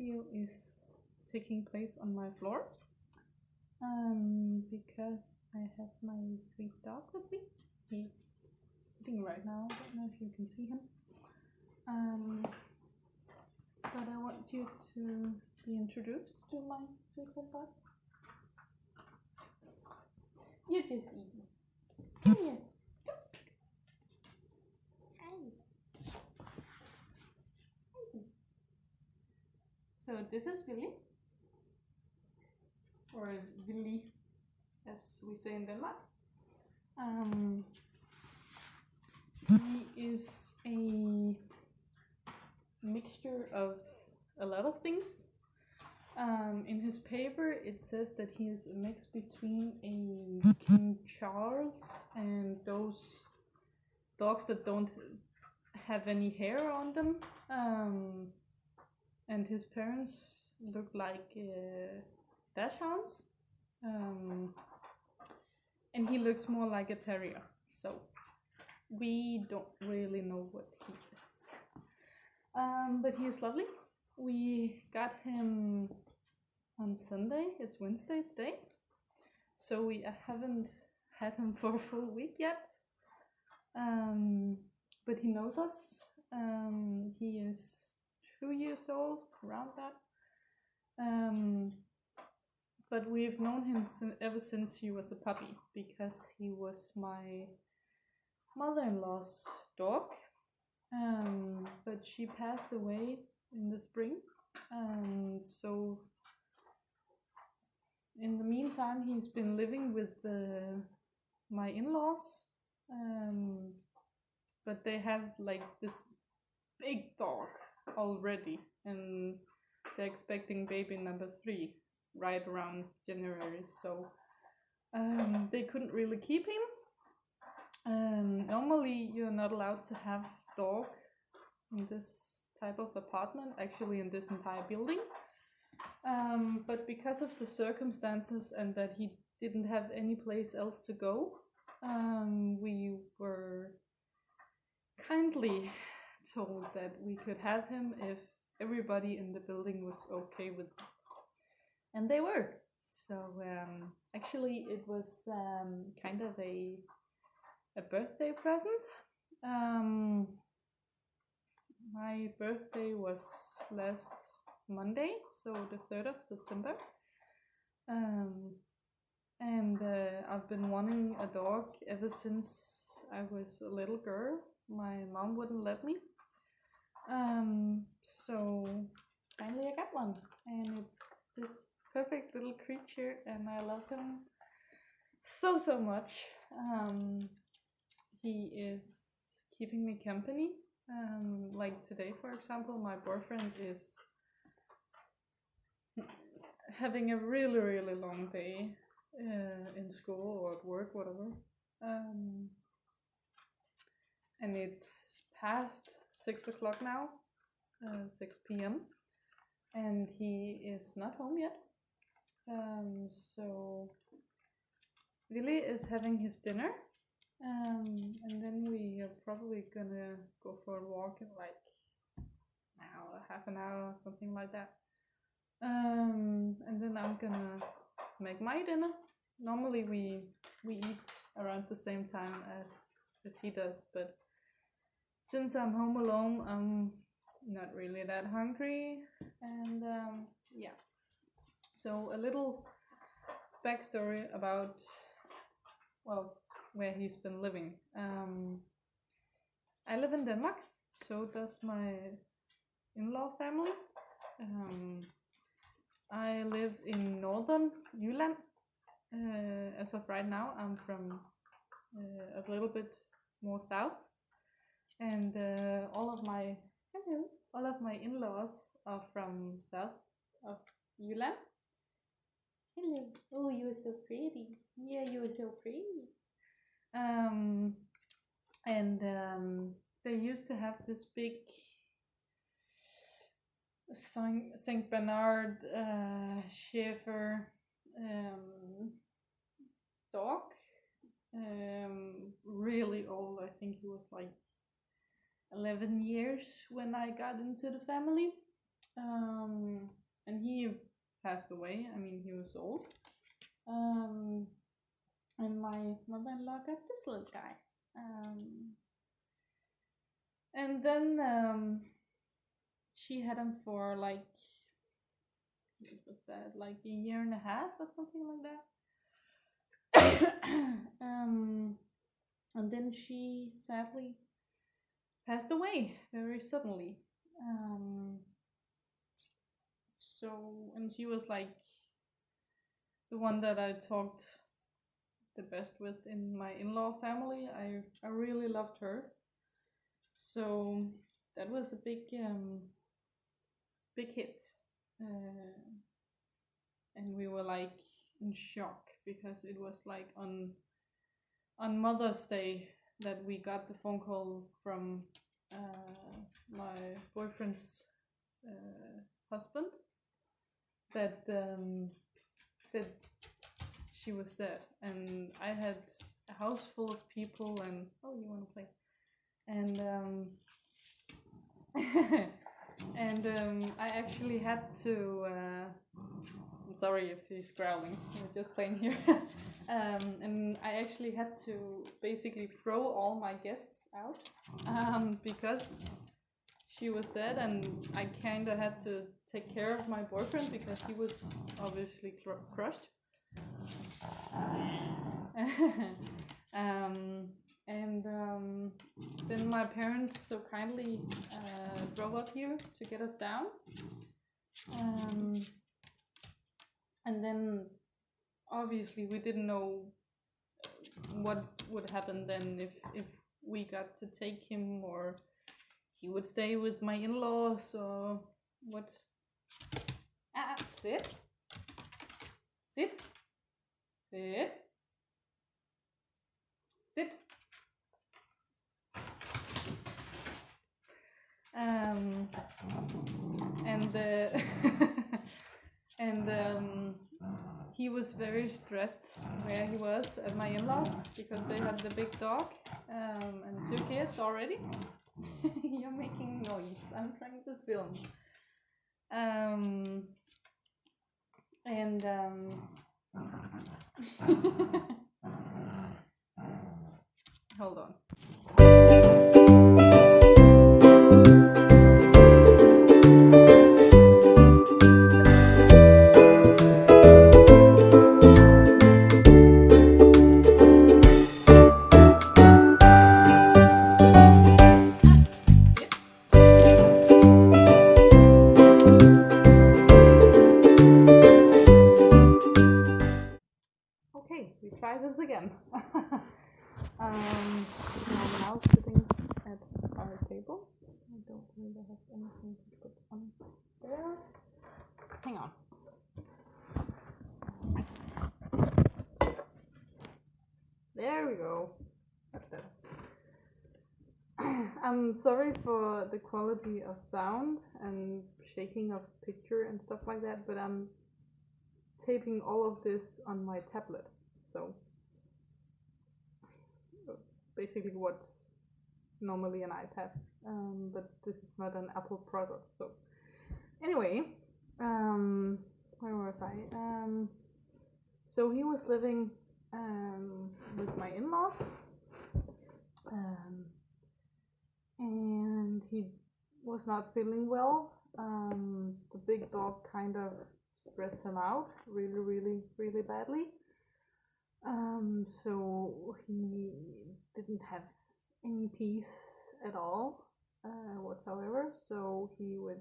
video is taking place on my floor because I have my sweet dog with me. He's eating right now. I don't know if you can see him. But I want you to be introduced to my sweet little dog. You just eat. Come here. So this is Willy, or Willy as we say in Denmark. He is a mixture of a lot of things. In his paper it says that he is a mix between a King Charles and those dogs that don't have any hair on them. And his parents look like dachshunds, and he looks more like a terrier, so we don't really know what he is. But he is lovely. We got him on Sunday. It's Wednesday today, so we haven't had him for a full week yet. But he knows us. He is 2 years old, around that. But we've known him ever since he was a puppy, because he was my mother-in-law's dog. But she passed away in the spring. So in the meantime, he's been living with my in-laws. But they have like this big dog already, and they're expecting baby number 3 right around January, so they couldn't really keep him. Normally you're not allowed to have dog in this type of apartment, actually in this entire building, but because of the circumstances and that he didn't have any place else to go, we were kindly told that we could have him if everybody in the building was okay with it. And they were. So actually it was kind of a birthday present. My birthday was last Monday, so the 3rd of September. And I've been wanting a dog ever since I was a little girl. My mom wouldn't let me. So finally I got one, and it's this perfect little creature, and I love him so much. He is keeping me company. Like today, for example, my boyfriend is having a really long day in school or at work, whatever. And it's past 6 o'clock now, 6 p.m. and he is not home yet. So Willy is having his dinner, and then we are probably gonna go for a walk in like an hour, half an hour, something like that. And then I'm gonna make my dinner. Normally we eat around the same time as he does, but since I'm home alone, I'm not really that hungry, and yeah. So a little backstory about, well, where he's been living. I live in Denmark, so does my in-law family. I live in northern Jylland. As of right now, I'm from a little bit more south. And all of my in-laws are from south of Jylland. Hello. Oh, you're so pretty. Yeah, you're so pretty. And they used to have this big Saint Bernard Shepherd dog. Really old. I think he was like 11 years when I got into the family. and he passed away. I mean, he was old. Um, and my mother-in-law got this little guy. And then she had him for like, what was that, like a year and a half or something like that. And then she sadly passed away very suddenly. And she was like the one that I talked the best with in my in-law family. I really loved her. So that was a big hit. And we were like in shock because it was like on Mother's Day that we got the phone call from my boyfriend's husband that that she was dead, and I had a house full of people, and you want to play, and and I actually had to. I'm sorry if he's growling. We're just playing here. And I actually had to basically throw all my guests out because she was dead, and I kind of had to take care of my boyfriend because he was obviously crushed. And then my parents so kindly drove up here to get us down. And then obviously we didn't know what would happen then, if we got to take him or he would stay with my in-laws or what. Sit. Sit. Sit. Sit. And he was very stressed where he was at my in-laws because they had the big dog and 2 kids already. You're making noise. I'm trying to film. Hold on. Okay, we try this again. I'm now sitting at our table. I don't really have anything to put on there. Hang on. There we go. That's better. I'm sorry for the quality of sound and shaking of picture and stuff like that, but I'm taping all of this on my tablet. So basically what's normally an iPad, but this is not an Apple product. So anyway, where was I? So he was living with my in-laws, and he was not feeling well. The big dog kind of stressed him out really badly. So he didn't have any peace at all whatsoever. So he would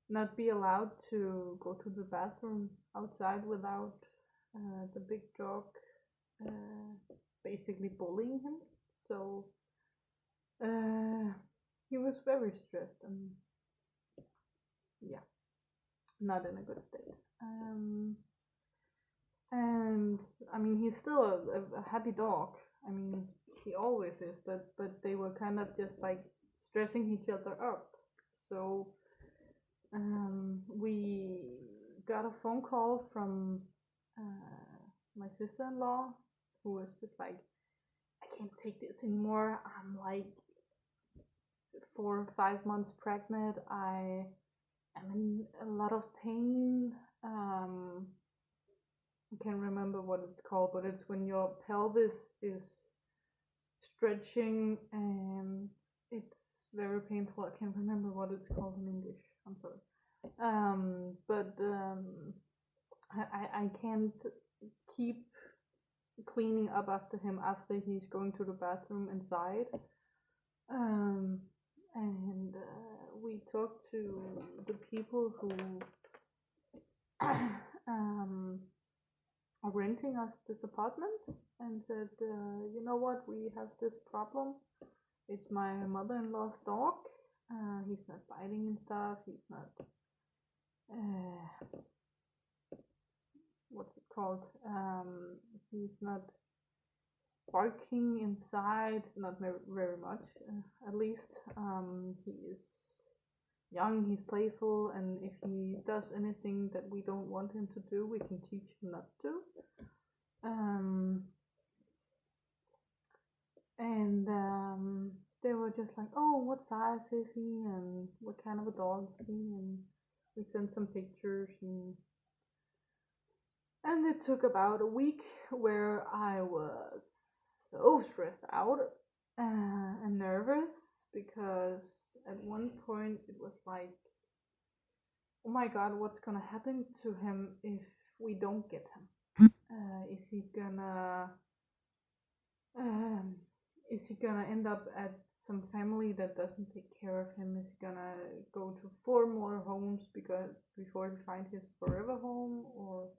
not be allowed to go to the bathroom outside without the big dog basically bullying him. So he was very stressed and not in a good state. And I mean, he's still a happy dog. I mean, he always is, but they were kind of just like stressing each other up. So we got a phone call from my sister-in-law, who was just like, I can't take this anymore. I'm like 4 or 5 months pregnant. I I'm in a lot of pain. I can't remember what it's called, but it's when your pelvis is stretching and it's very painful. I can't remember what it's called in English. I'm sorry. But I can't keep cleaning up after him after he's going to the bathroom inside. Um, and we talked to the people who um, are renting us this apartment and said, you know what, we have this problem. It's my mother-in-law's dog. He's not biting and stuff. He's not, uh, what's it called? He's not barking inside, not very much, at least. He is young, he's playful, and if he does anything that we don't want him to do, we can teach him not to. Um, and they were just like, oh, what size is he, and what kind of a dog is he, and we sent some pictures, and it took about a week where I was so stressed out and nervous because at one point it was like, oh my god, what's gonna happen to him if we don't get him? Is he gonna um, is he gonna end up at some family that doesn't take care of him? Is he gonna go to 4 more homes because before he finds his forever home? Or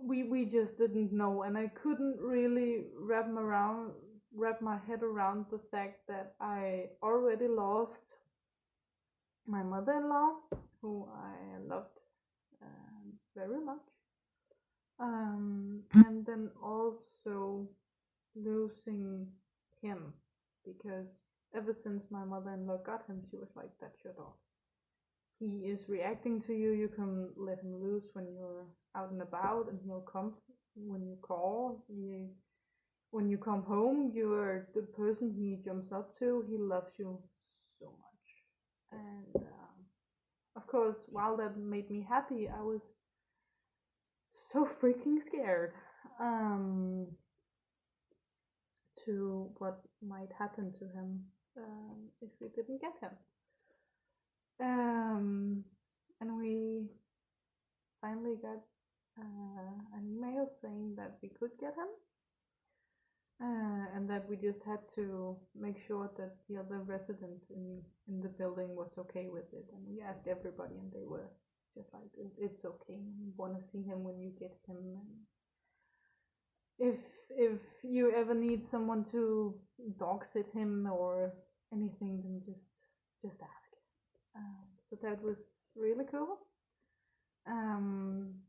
we just didn't know, and I couldn't really wrap my head around the fact that I already lost my mother-in-law, who I loved very much, and then also losing him, because ever since my mother-in-law got him, she was like, "That's your dog. He is reacting to you. You can let him loose when you're out and about, and he'll come when you call. When you come home, you're the person he jumps up to. He loves you so much." And of course, while that made me happy, I was so freaking scared to what might happen to him if we didn't get him. And we finally got an email saying that we could get him, and that we just had to make sure that the other resident in the building was okay with it. And we asked everybody, and they were just like, it's okay. We want to see him when you get him. And if you ever need someone to dog sit him or anything, then just ask. So that was really cool. Um,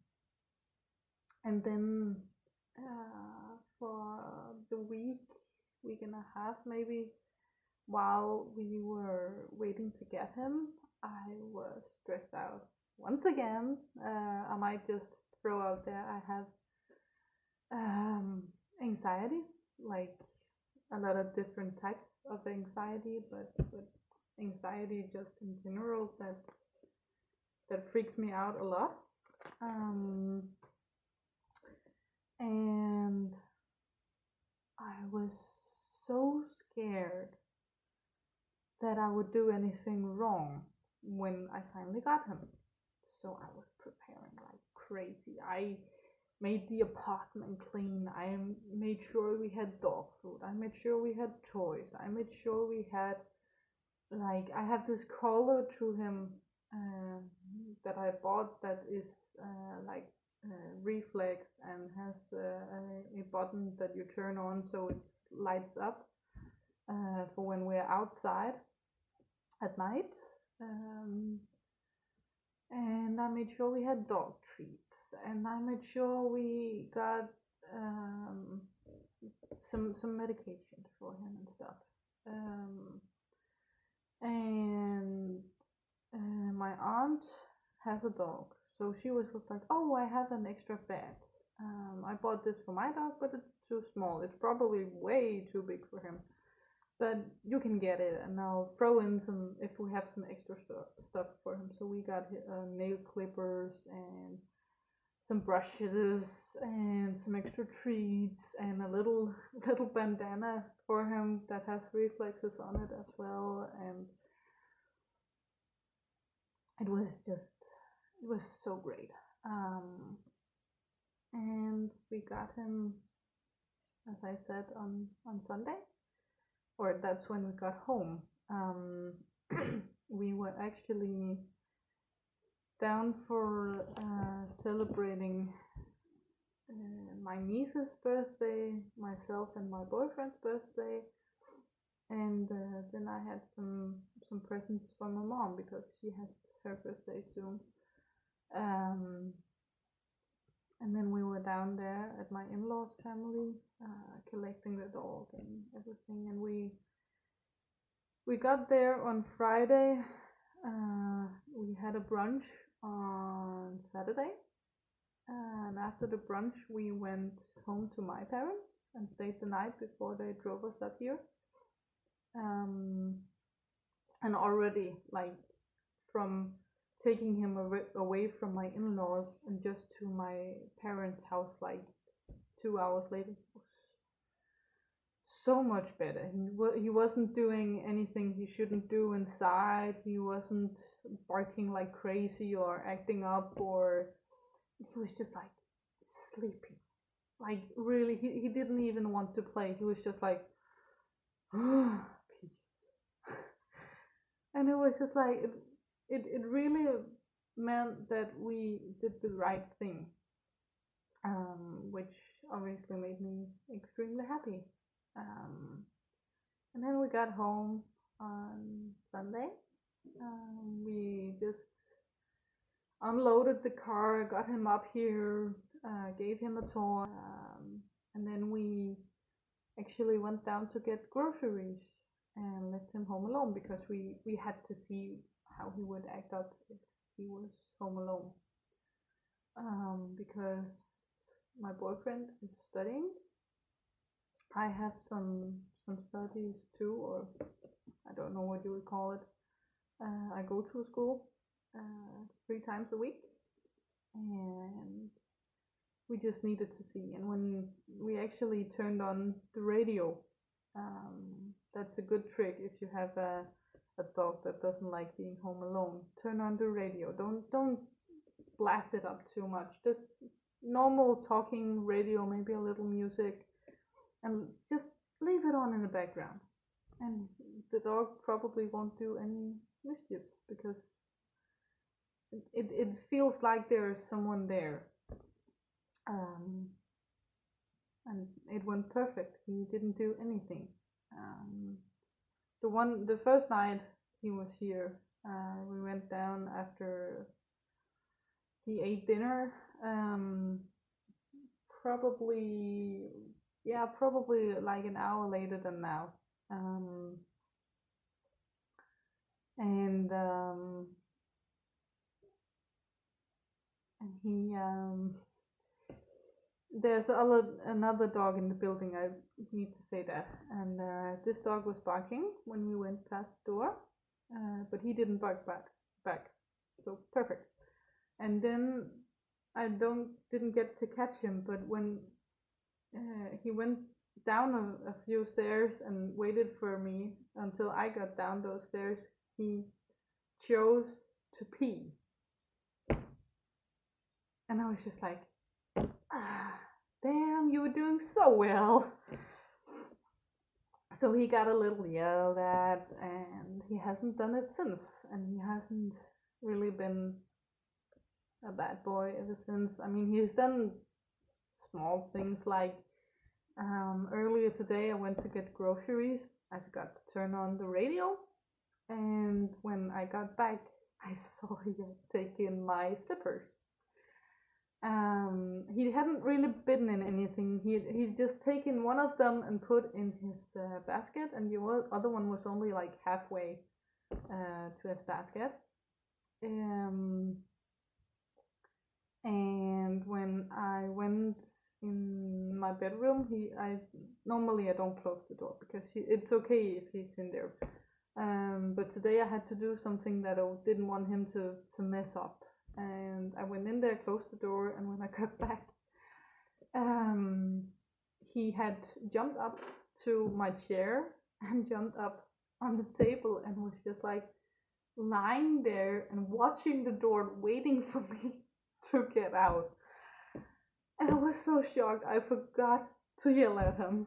and then for the week and a half maybe, while we were waiting to get him, I was stressed out once again. I might just throw out there, I have anxiety, like a lot of different types of anxiety, but anxiety just in general that freaks me out a lot. Um, and I was so scared that I would do anything wrong when I finally got him. So I was preparing like crazy. I made the apartment clean. I made sure we had dog food. I made sure we had toys. I made sure we had, like, I have this collar to him um, that I bought that is like reflex and has a button that you turn on so it lights up for when we're outside at night. Um, and I made sure we had dog treats, and I made sure we got um, some medication for him and stuff. Um, and my aunt has a dog, so she was just like, "Oh, I have an extra bed. I bought this for my dog, but it's too small. It's probably way too big for him." but you can get it, and I'll throw in some if we have some extra stuff for him. So we got nail clippers and some brushes and some extra treats and a little little bandana for him that has reflexes on it as well. And it was so great. And we got him, as I said, on Sunday, or that's when we got home. We were actually down for celebrating my niece's birthday, myself and my boyfriend's birthday, and then I had some presents from my mom because she has her birthday soon. Um, and then we were down there at my in-laws' family, collecting the dog and everything, and we got there on Friday. We had a brunch on Saturday, and after the brunch, we went home to my parents and stayed the night before they drove us up here. Um, and already, like, from taking him away from my in-laws and just to my parents' house, like 2 hours later, was so much better. He wasn't doing anything he shouldn't do inside. He wasn't barking like crazy or acting up, or he was just like sleeping. Like really, he didn't even want to play. He was just like, peace. And it was just like it really meant that we did the right thing, which obviously made me extremely happy. And then we got home on Sunday. We just unloaded the car, got him up here, gave him a toy, and then we actually went down to get groceries and left him home alone because we had to see how he would act up if he was home alone. Because my boyfriend is studying. I have some studies too, or I don't know what you would call it. I go to school 3 times a week, and we just needed to see. And when we actually turned on the radio, that's a good trick if you have a dog that doesn't like being home alone. Turn on the radio. Don't blast it up too much. Just normal talking radio, maybe a little music, and just leave it on in the background. And the dog probably won't do any mischiefs because it feels like there's someone there. Um, and it went perfect. He didn't do anything. The first night he was here, we went down after he ate dinner. Probably, yeah, probably like an hour later than now. And he there's another dog in the building. I need to say that. And this dog was barking when we went past the door, but he didn't bark back. So perfect. And then I didn't get to catch him, but when he went down a few stairs and waited for me until I got down those stairs, he chose to pee. And I was just like, damn, you were doing so well. So he got a little yelled at, and he hasn't done it since. And he hasn't really been a bad boy ever since. I mean, he's done small things like earlier today I went to get groceries. I forgot to turn on the radio, and when I got back, I saw he had taken my slippers. He hadn't really bitten in anything. He'd just taken one of them and put in his basket, and the other one was only like halfway to his basket. And when I went in my bedroom. I normally I don't close the door because it's okay if he's in there. But today I had to do something that I didn't want him to mess up, and I went in there, closed the door, and when I got back, um, he had jumped up to my chair and jumped up on the table and was just like lying there and watching the door, waiting for me to get out. And I was so shocked, I forgot to yell at him.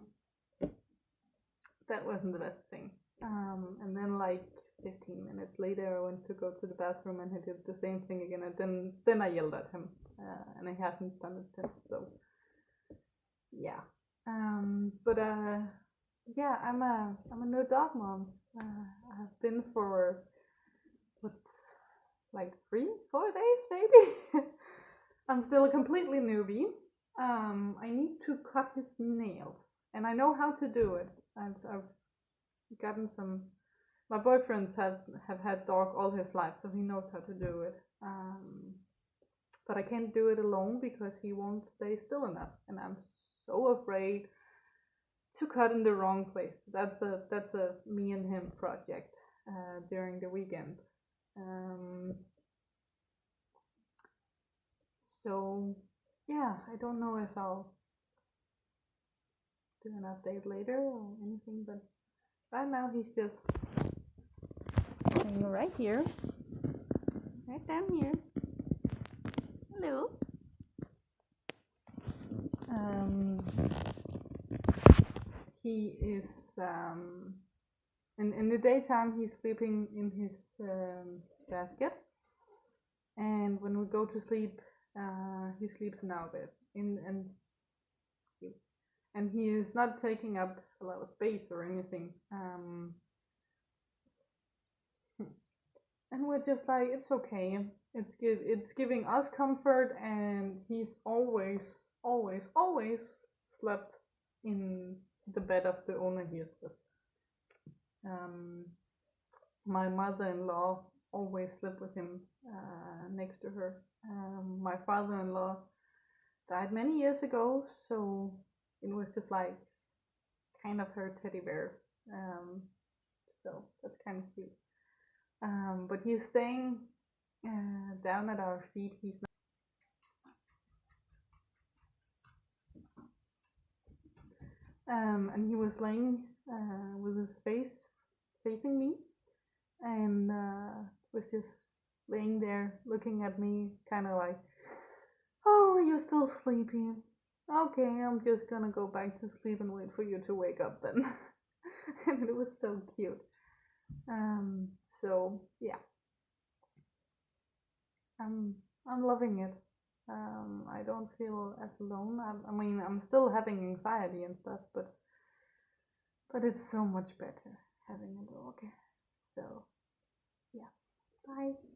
That wasn't the best thing. And then, like 15 minutes later, I went to go to the bathroom and he did the same thing again. And then I yelled at him, and I haven't done it since. So, yeah. But yeah, I'm a new dog mom. I've been for what's like 3-4 days, maybe. I'm still a completely newbie. I need to cut his nails, and I know how to do it. I've gotten some. My boyfriend have had dog all his life, so he knows how to do it. But I can't do it alone because he won't stay still enough, and I'm so afraid to cut in the wrong place. That's a me and him project during the weekend. Um, so yeah, I don't know if I'll do an update later or anything, but right now he's just staying right here, right down here. Hello. He is in the daytime he's sleeping in his basket, and when we go to sleep, he sleeps in our bed. And he is not taking up a lot of space or anything. And we're just like, it's okay. It's good. It's giving us comfort, and he's always slept in the bed of the owner he is with. Um, my mother-in-law always slept with him next to her. My father-in-law died many years ago, so it was just like kind of her teddy bear. So that's kind of cute. But he's staying down at our feet. He's and he was laying with his face facing me, and was just laying there looking at me, kind of like, "Oh, you're still sleepy? Okay, I'm just gonna go back to sleep and wait for you to wake up then." And it was so cute. So yeah, I'm loving it. I don't feel as alone. I mean, I'm still having anxiety and stuff, but it's so much better having a dog. So yeah, bye.